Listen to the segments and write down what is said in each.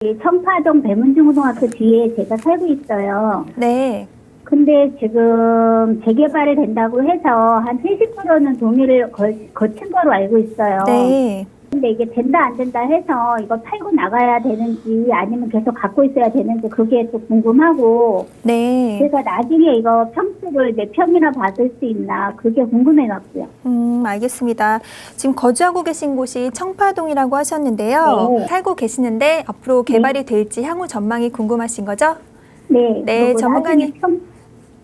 이 청파동 배문중고등학교 뒤에 제가 살고 있어요. 네. 근데 지금 재개발이 된다고 해서 한 70%는 동의를 거친 거로 알고 있어요. 네. 근데 이게 된다 안 된다 해서 이거 팔고 나가야 되는지 아니면 계속 갖고 있어야 되는지 그게 또 궁금하고, 네. 그래서 나중에 이거 평수를 몇 평이나 받을 수 있나 그게 궁금해갖고요. 알겠습니다. 지금 거주하고 계신 곳이 청파동이라고 하셨는데요. 네. 살고 계시는데 앞으로 개발이 될지 향후 전망이 궁금하신 거죠? 네. 네, 그리고 전문가님.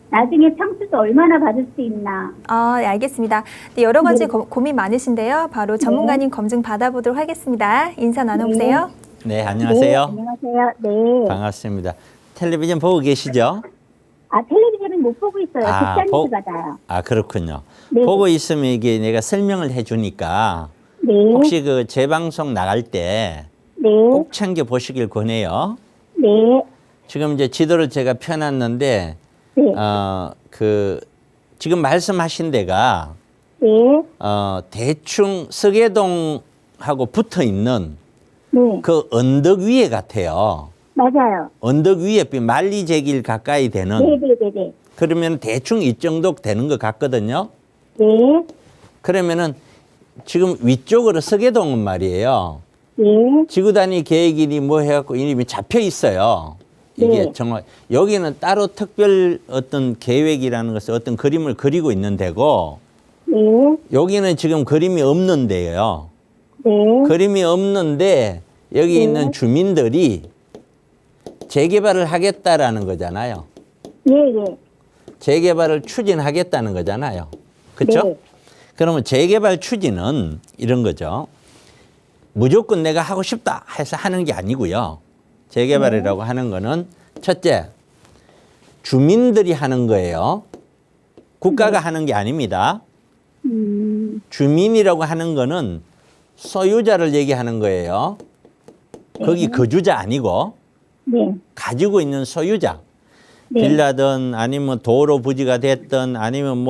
나중에 평수도 얼마나 받을 수 있나. 네, 알겠습니다. 네, 여러 가지 네. 고민 많으신데요. 바로 전문가님 검증 받아보도록 하겠습니다. 인사 나눠보세요. 네, 안녕하세요. 네, 안녕하세요. 네. 반갑습니다. 텔레비전 보고 계시죠? 텔레비전은 못 보고 있어요. 아, 국장님이 받아요. 아, 그렇군요. 네. 보고 있으면 이게 내가 설명을 해주니까 네. 혹시 그 재방송 나갈 때 네. 꼭 챙겨 보시길 권해요. 네. 지금 이제 지도를 제가 펴놨는데, 네. 지금 말씀하신 데가, 네. 대충 서계동하고 붙어 있는 네. 그 언덕 위에 같아요. 맞아요. 언덕 위에 만리제길 가까이 되는. 네네네네. 그러면 대충 이 정도 되는 것 같거든요. 네. 그러면은 지금 위쪽으로 서계동은 말이에요. 네. 지구단위 계획일이 뭐 해갖고 이름이 잡혀 있어요. 이게 네. 정말 여기는 따로 특별 어떤 계획이라는 것을 어떤 그림을 그리고 있는 데고, 네. 여기는 지금 그림이 없는 데예요. 네. 그림이 없는데 여기 있는 주민들이 재개발을 하겠다라는 거잖아요. 예, 예. 재개발을 추진하겠다는 거잖아요. 그렇죠? 네. 그러면 재개발 추진은 이런 거죠. 무조건 내가 하고 싶다 해서 하는 게 아니고요. 재개발이라고 하는 거는 첫째, 주민들이 하는 거예요. 국가가 하는 게 아닙니다. 주민이라고 하는 거는 소유자를 얘기하는 거예요. 거기 거주자 아니고 네. 가지고 있는 소유자. 네. 빌라든 아니면 도로 부지가 됐든 아니면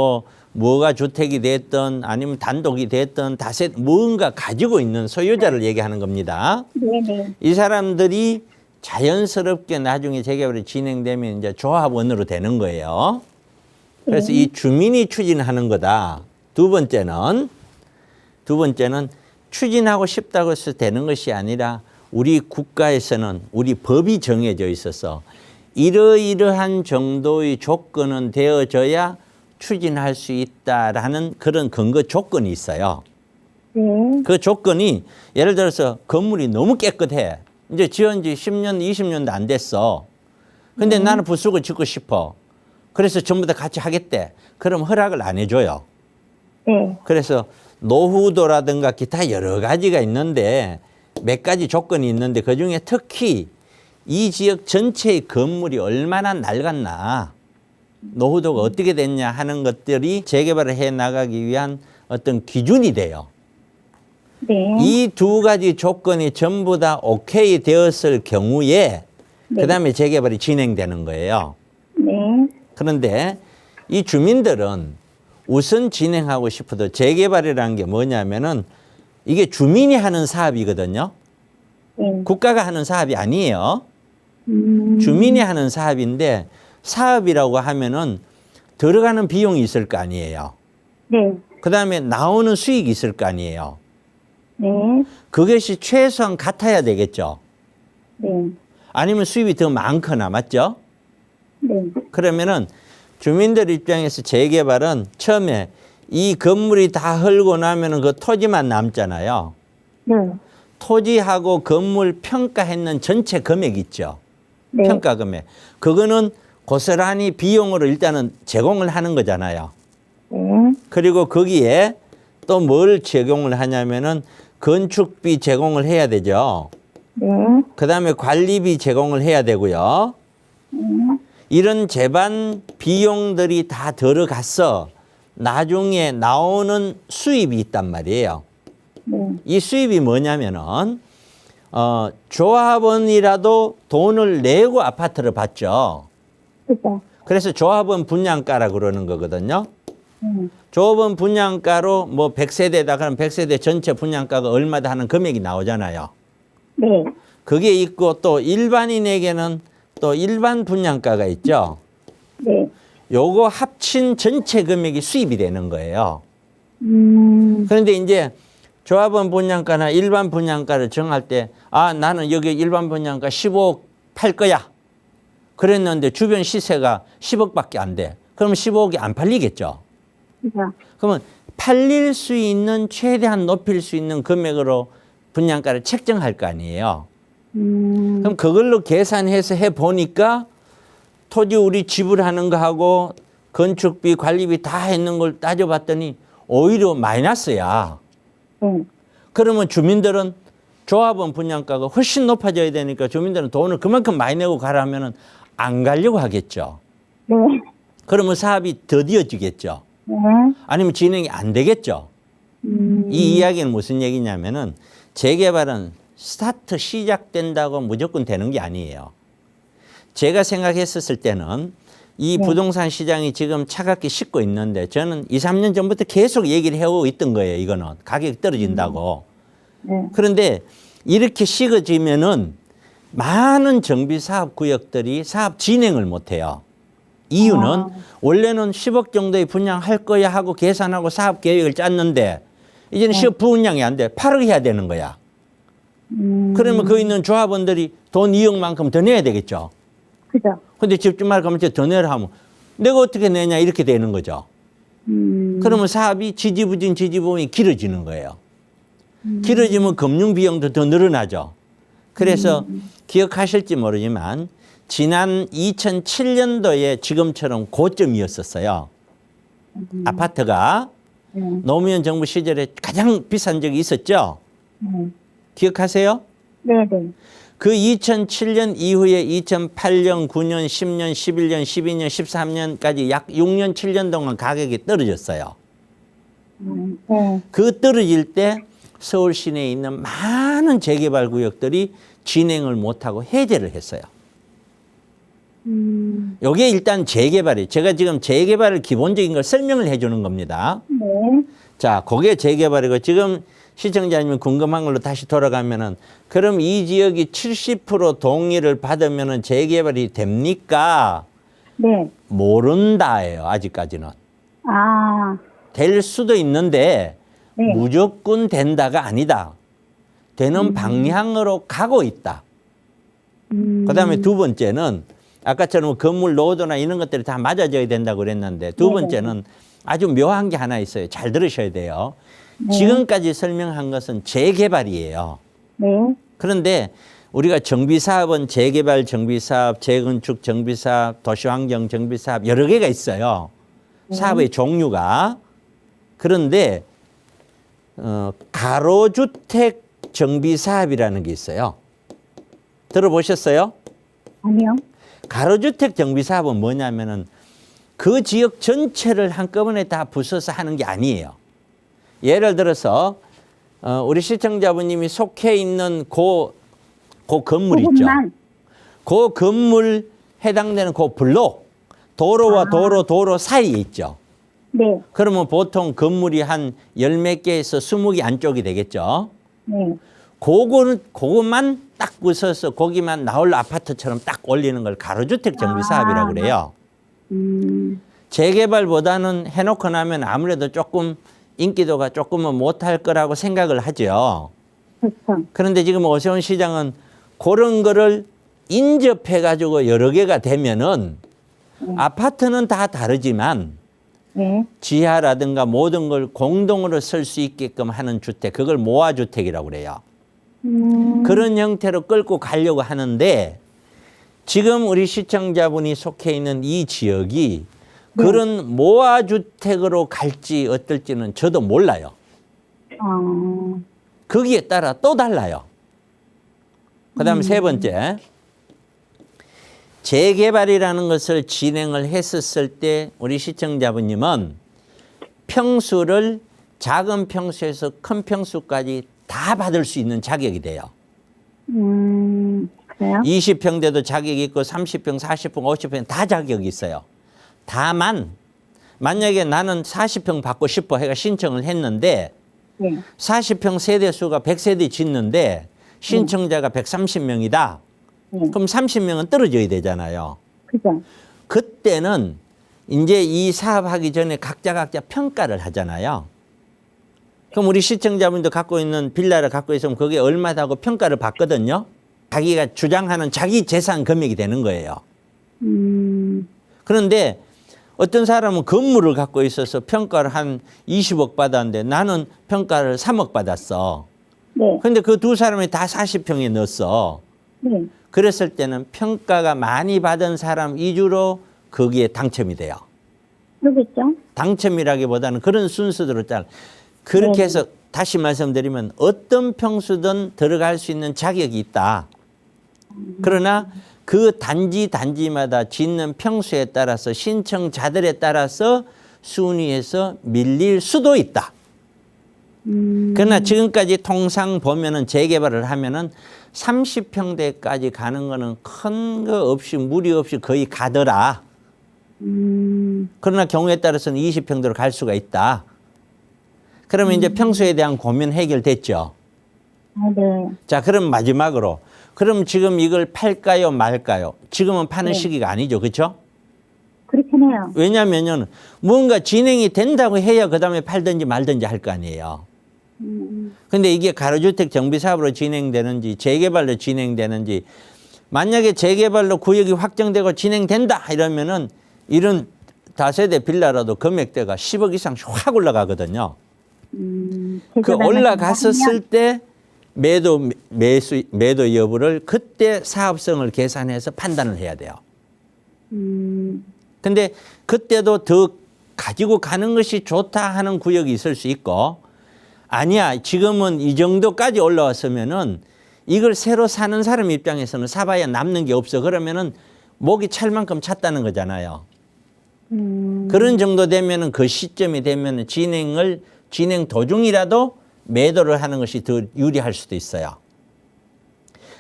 뭐가 주택이 됐든 아니면 단독이 됐든 다세 뭔가 가지고 있는 소유자를 얘기하는 겁니다. 네네. 이 사람들이 자연스럽게 나중에 재개발이 진행되면 이제 조합원으로 되는 거예요. 그래서 이 주민이 추진하는 거다. 두 번째는 추진하고 싶다고 해서 되는 것이 아니라 우리 국가에서는 우리 법이 정해져 있어서 이러이러한 정도의 조건은 되어져야 추진할 수 있다라는 그런 근거 조건이 있어요. 네. 그 조건이 예를 들어서 건물이 너무 깨끗해. 이제 지은 지 10년, 20년도 안 됐어. 근데 나는 부수고 짓고 싶어. 그래서 전부 다 같이 하겠대. 그럼 허락을 안 해줘요. 네. 그래서 노후도라든가 기타 여러 가지가 있는데 몇 가지 조건이 있는데 그중에 특히 이 지역 전체의 건물이 얼마나 낡았나, 노후도가 어떻게 됐냐 하는 것들이 재개발을 해 나가기 위한 어떤 기준이 돼요. 네. 이 두 가지 조건이 전부 다 오케이 되었을 경우에 그다음에 재개발이 진행되는 거예요. 네. 그런데 이 주민들은 우선 진행하고 싶어도 재개발이라는 게 뭐냐면은 이게 주민이 하는 사업이거든요. 네. 국가가 하는 사업이 아니에요. 주민이 하는 사업인데 사업이라고 하면은 들어가는 비용이 있을 거 아니에요. 네. 그다음에 나오는 수익이 있을 거 아니에요. 네. 그것이 최소한 같아야 되겠죠. 네. 아니면 수입이 더 많거나, 맞죠? 네. 그러면은 주민들 입장에서 재개발은 처음에 이 건물이 다 헐고 나면은 그 토지만 남잖아요. 네. 토지하고 건물 평가했는 전체 금액 있죠. 네. 평가 금액. 그거는 고스란히 비용으로 일단은 제공을 하는 거잖아요. 네. 그리고 거기에 또 뭘 제공을 하냐면은 건축비 제공을 해야 되죠. 네. 그 다음에 관리비 제공을 해야 되고요. 이런 제반 비용들이 다 들어가서 나중에 나오는 수입이 있단 말이에요. 네. 이 수입이 뭐냐면은 조합원이라도 돈을 내고 아파트를 받죠. 그죠. 그래서 조합원 분양가라 그러는 거거든요. 조합원 분양가로 뭐 100세대다 그러면 100세대 전체 분양가가 얼마다 하는 금액이 나오잖아요. 네. 그게 있고 또 일반인에게는 또 일반 분양가가 있죠. 네. 요거 합친 전체 금액이 수입이 되는 거예요. 그런데 이제 조합원 분양가나 일반 분양가를 정할 때, 아, 나는 여기 일반 분양가 15억 팔 거야. 그랬는데 주변 시세가 10억밖에 안 돼. 그러면 15억이 안 팔리겠죠. 그죠. 그러면 팔릴 수 있는 최대한 높일 수 있는 금액으로 분양가를 책정할 거 아니에요. 그럼 그걸로 계산해서 해 보니까 토지 우리 지불하는 거하고 건축비, 관리비 다 했는 걸 따져봤더니 오히려 마이너스야. 그러면 주민들은 조합원 분양가가 훨씬 높아져야 되니까 주민들은 돈을 그만큼 많이 내고 가라면은 안 가려고 하겠죠. 네. 그러면 사업이 더디어지겠죠. 네. 아니면 진행이 안 되겠죠. 이 이야기는 무슨 얘기냐면은 재개발은 스타트 시작된다고 무조건 되는 게 아니에요. 제가 생각했었을 때는 이 부동산 시장이 지금 차갑게 식고 있는데 저는 2, 3년 전부터 계속 얘기를 해오고 있던 거예요. 이거는 가격이 떨어진다고. 네. 그런데 이렇게 식어지면은 많은 정비사업 구역들이 사업 진행을 못해요. 이유는 원래는 10억 정도의 분양할 거야 하고 계산하고 사업 계획을 짰는데 이제는 10억 분양이 안 돼. 8억 해야 되는 거야. 그러면 그 있는 조합원들이 돈 2억만큼 더 내야 되겠죠. 그죠. 근데 집주말 가면 더 내라 하면 내가 어떻게 내냐 이렇게 되는 거죠. 그러면 사업이 지지부진이 길어지는 거예요. 길어지면 금융 비용도 더 늘어나죠. 그래서 기억하실지 모르지만 지난 2007년도에 지금처럼 고점이었었어요. 아파트가 노무현 정부 시절에 가장 비싼 적이 있었죠. 기억하세요? 네네. 그 2007년 이후에 2008년, 9년, 10년, 11년, 12년, 13년까지 약 6년, 7년 동안 가격이 떨어졌어요. 네. 그 떨어질 때 서울 시내에 있는 많은 재개발 구역들이 진행을 못하고 해제를 했어요. 이게 일단 재개발이에요. 제가 지금 재개발을 기본적인 걸 설명을 해주는 겁니다. 네. 자, 그게 재개발이고 지금 시청자님이 궁금한 걸로 다시 돌아가면은 그럼 이 지역이 70% 동의를 받으면은 재개발이 됩니까? 네. 모른다예요. 아직까지는. 아. 될 수도 있는데 네. 무조건 된다가 아니다. 되는 방향으로 가고 있다. 그다음에 두 번째는 아까처럼 건물 노도나 이런 것들이 다 맞아져야 된다고 그랬는데 두 번째는 아주 묘한 게 하나 있어요. 잘 들으셔야 돼요. 지금까지 설명한 것은 재개발이에요. 네. 그런데 우리가 정비사업은 재개발 정비사업, 재건축 정비사업, 도시환경 정비사업 여러 개가 있어요. 사업의 종류가. 그런데 가로주택 정비사업이라는 게 있어요. 들어보셨어요? 아니요. 가로주택 정비사업은 뭐냐면은 그 지역 전체를 한꺼번에 다 부숴서 하는 게 아니에요. 예를 들어서 우리 시청자분님이 속해 있는 그 건물 있죠. 그것만. 그 건물 해당되는 그 블록, 도로와 도로 사이에 있죠. 네. 그러면 보통 건물이 한 열 몇 개에서 20개 안쪽이 되겠죠. 네. 그것만 딱 부숴서 거기만 나홀 아파트처럼 딱 올리는 걸 가로주택 정비사업이라고 그래요. 재개발보다는 해놓고 나면 아무래도 조금 인기도가 조금은 못할 거라고 생각을 하죠. 그렇죠. 그런데 지금 오세훈 시장은 그런 거를 인접해가지고 여러 개가 되면은 아파트는 다 다르지만 네. 지하라든가 모든 걸 공동으로 쓸 수 있게끔 하는 주택, 그걸 모아주택이라고 그래요. 그런 형태로 끌고 가려고 하는데 지금 우리 시청자분이 속해 있는 이 지역이 그런 모아주택으로 갈지 어떨지는 저도 몰라요. 거기에 따라 또 달라요. 그 다음에 세 번째, 재개발이라는 것을 진행을 했었을 때 우리 시청자분님은 평수를 작은 평수에서 큰 평수까지 다 받을 수 있는 자격이 돼요. 그래요? 20평대도 자격이 있고 30평, 40평, 50평 다 자격이 있어요. 다만 만약에 나는 40평 받고 싶어 해가 신청을 했는데 네. 40평 세대 수가 100세대 짓는데 신청자가 130명이다. 네. 그럼 30명은 떨어져야 되잖아요. 그죠. 그때는 이제 이 사업하기 전에 각자 평가를 하잖아요. 그럼 우리 시청자분도 갖고 있는 빌라를 갖고 있으면 그게 얼마다고 평가를 받거든요. 자기가 주장하는 자기 재산 금액이 되는 거예요. 그런데 어떤 사람은 건물을 갖고 있어서 평가를 한 20억 받았는데 나는 평가를 3억 받았어. 네. 근데 그 두 사람이 다 40평에 넣었어. 네. 그랬을 때는 평가가 많이 받은 사람 위주로 거기에 당첨이 돼요. 그러겠죠. 당첨이라기보다는 그런 순서대로 그렇게 네. 해서 다시 말씀드리면 어떤 평수든 들어갈 수 있는 자격이 있다. 그러나 그 단지마다 짓는 평수에 따라서 신청자들에 따라서 순위에서 밀릴 수도 있다. 그러나 지금까지 통상 보면은 재개발을 하면은 30평대까지 가는 거는 큰 거 없이 무리 없이 거의 가더라. 그러나 경우에 따라서는 20평대로 갈 수가 있다. 그러면 이제 평수에 대한 고민 해결됐죠. 아, 네. 자, 그럼 마지막으로 그럼 지금 이걸 팔까요, 말까요? 지금은 파는 네. 시기가 아니죠, 그렇죠? 그렇긴 해요. 왜냐하면은 뭔가 진행이 된다고 해야 그 다음에 팔든지 말든지 할 거 아니에요. 근데 이게 가로주택 정비사업으로 진행되는지 재개발로 진행되는지 만약에 재개발로 구역이 확정되고 진행된다 이러면은 이런 다세대 빌라라도 금액대가 10억 이상씩 확 올라가거든요. 그 올라갔었을 때 매도 여부를 그때 사업성을 계산해서 판단을 해야 돼요. 근데 그때도 더 가지고 가는 것이 좋다 하는 구역이 있을 수 있고 아니야 지금은 이 정도까지 올라왔으면은 이걸 새로 사는 사람 입장에서는 사봐야 남는 게 없어. 그러면은 목이 찰 만큼 찼다는 거잖아요. 그런 정도 되면은 그 시점이 되면은 진행 도중이라도 매도를 하는 것이 더 유리할 수도 있어요.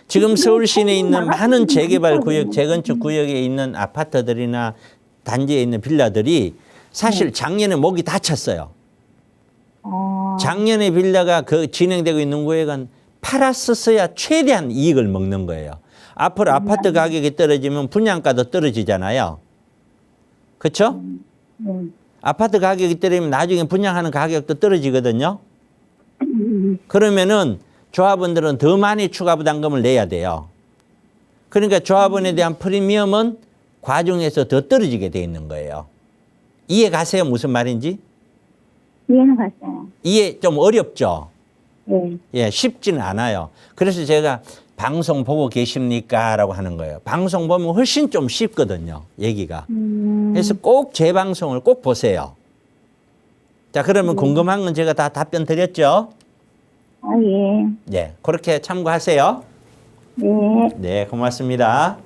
지금 서울 시내에 있는 많은 재개발 구역, 재건축 구역에 있는 아파트들이나 단지에 있는 빌라들이 사실 작년에 목이 다 찼어요. 작년에 빌라가 그 진행되고 있는 구역은 팔았었어야 최대한 이익을 먹는 거예요. 앞으로 아파트 가격이 떨어지면 분양가도 떨어지잖아요. 그렇죠? 아파트 가격이 떨어지면 나중에 분양하는 가격도 떨어지거든요. 그러면은 조합원들은 더 많이 추가 부담금을 내야 돼요. 그러니까 조합원에 대한 프리미엄은 과정에서 더 떨어지게 돼 있는 거예요. 이해 가세요? 무슨 말인지? 이해는 갔어요. 이해 좀 어렵죠? 네. 예, 쉽지는 않아요. 그래서 제가 방송 보고 계십니까? 라고 하는 거예요. 방송 보면 훨씬 좀 쉽거든요. 얘기가. 그래서 꼭 제 방송을 꼭 보세요. 자, 그러면 궁금한 건 제가 다 답변 드렸죠? 아, 예. 예, 그렇게 참고하세요. 네. 네, 고맙습니다.